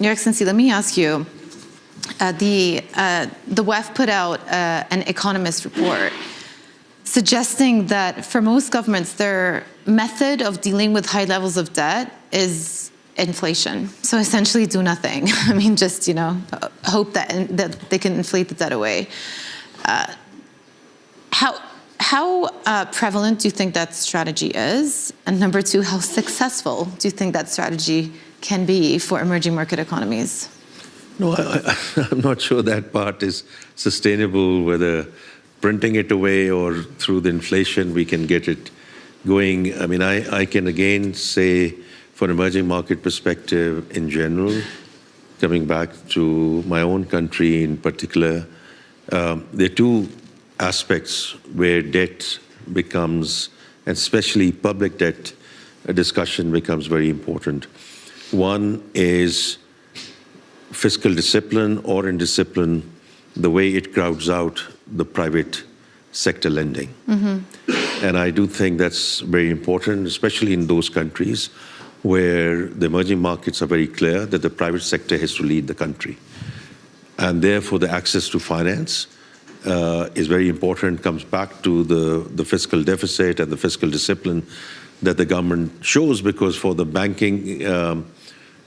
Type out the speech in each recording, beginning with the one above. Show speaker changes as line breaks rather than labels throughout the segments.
Your Excellency, let me ask you, the WEF put out an economist report suggesting that for most governments, their method of dealing with high levels of debt is inflation. So essentially do nothing. I mean, just, hope that they can inflate the debt away. How prevalent do you think that strategy is? And number two, how successful do you think that strategy can be for emerging market economies?
No, I'm not sure that part is sustainable, whether printing it away or through the inflation we can get it going. I mean, I can again say, for an emerging market perspective in general, coming back to my own country in particular, there are two aspects where debt becomes, and especially public debt, a discussion becomes very important. One is fiscal discipline or indiscipline, the way it crowds out the private sector lending. Mm-hmm. And I do think that's very important, especially in those countries where the emerging markets are very clear that the private sector has to lead the country. And therefore, the access to finance is very important, comes back to the fiscal deficit and the fiscal discipline that the government shows, because for the banking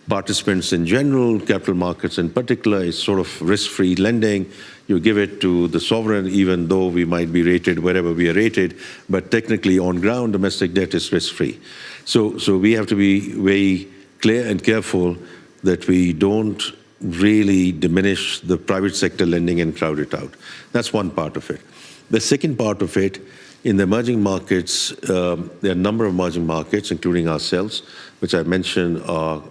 participants in general, capital markets in particular, is sort of risk-free lending. You give it to the sovereign, even though we might be rated wherever we are rated, but technically on ground, domestic debt is risk-free. So we have to be very clear and careful that we don't really diminish the private sector lending and crowd it out. That's one part of it. The second part of it, in the emerging markets, there are a number of emerging markets, including ourselves, which I mentioned are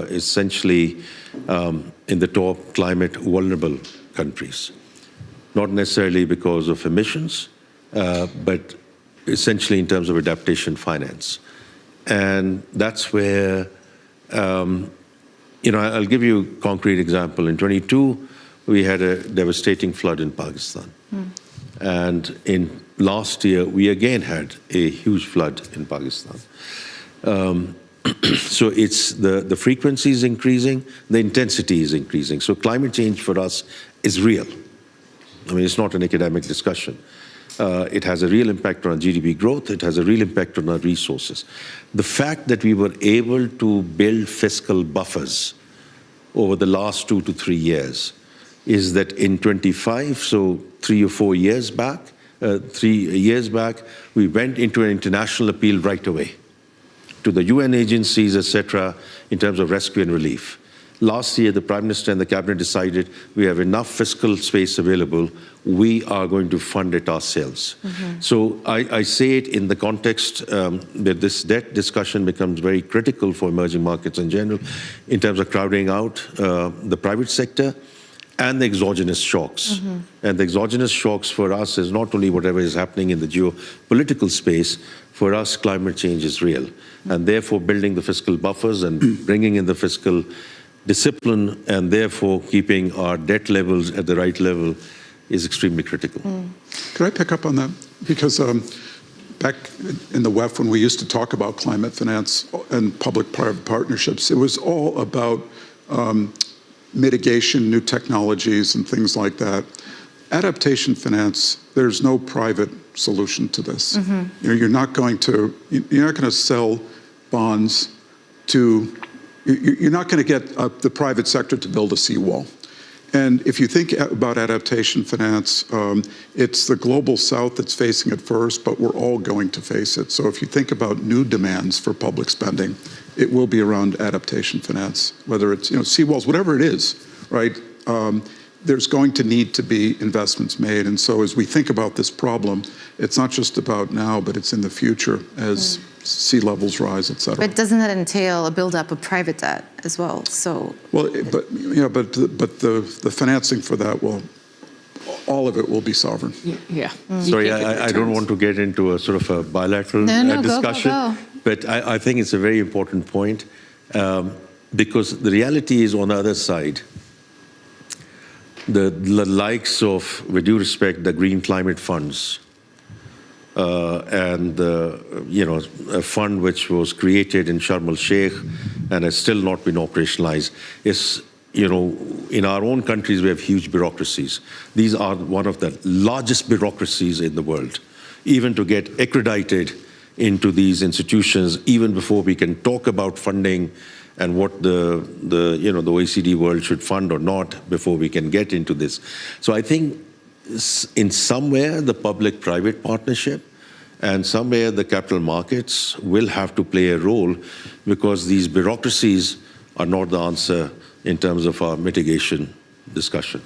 essentially in the top climate vulnerable countries. Not necessarily because of emissions, but essentially in terms of adaptation finance. And that's where, I'll give you a concrete example. In 22, we had a devastating flood in Pakistan. And in last year, we again had a huge flood in Pakistan. So it's the frequency is increasing, the intensity is increasing. So climate change for us is real. I mean, it's not an academic discussion. It has a real impact on our GDP growth. It has a real impact on our resources. The fact that we were able to build fiscal buffers over the last 2 to 3 years is that in 25, so 3 or 4 years back, 3 years back, we went into an international appeal right away to the UN agencies, etc., in terms of rescue and relief. Last year, the Prime Minister and the Cabinet decided we have enough fiscal space available, we are going to fund it ourselves. Mm-hmm. So I say it in the context that this debt discussion becomes very critical for emerging markets in general, in terms of crowding out the private sector and the exogenous shocks. Mm-hmm. And the exogenous shocks for us is not only whatever is happening in the geopolitical space. For us, climate change is real. Mm-hmm. And therefore, building the fiscal buffers and bringing in the fiscal discipline and therefore keeping our debt levels at the right level is extremely critical.
Could I pick up on that? Because back in the WEF, when we used to talk about climate finance and public-private partnerships, it was all about mitigation, new technologies, and things like that. Adaptation finance, there's no private solution to this. Mm-hmm. You're not going to sell bonds to. You're not going to get the private sector to build a seawall. And if you think about adaptation finance, it's the global south that's facing it first, but we're all going to face it. So if you think about new demands for public spending, it will be around adaptation finance, whether it's seawalls, whatever it is, right? There's going to need to be investments made. And so as we think about this problem, it's not just about now, but it's in the future as sea levels rise, et cetera.
But doesn't that entail a buildup of private debt as well? So
but the financing for that all of it will be sovereign.
Yeah.
Sorry, I don't want to get into a sort of a bilateral discussion,
go.
But I think it's a very important point because the reality is on the other side, the likes of, with due respect, the green climate funds, and a fund which was created in Sharm el-Sheikh and has still not been operationalized, is in our own countries, we have huge bureaucracies. These are one of the largest bureaucracies in the world. Even to get accredited into these institutions, even before we can talk about funding and what the OECD world should fund or not, before we can get into this. So I think in somewhere the public-private partnership and somewhere the capital markets will have to play a role, because these bureaucracies are not the answer in terms of our mitigation discussion.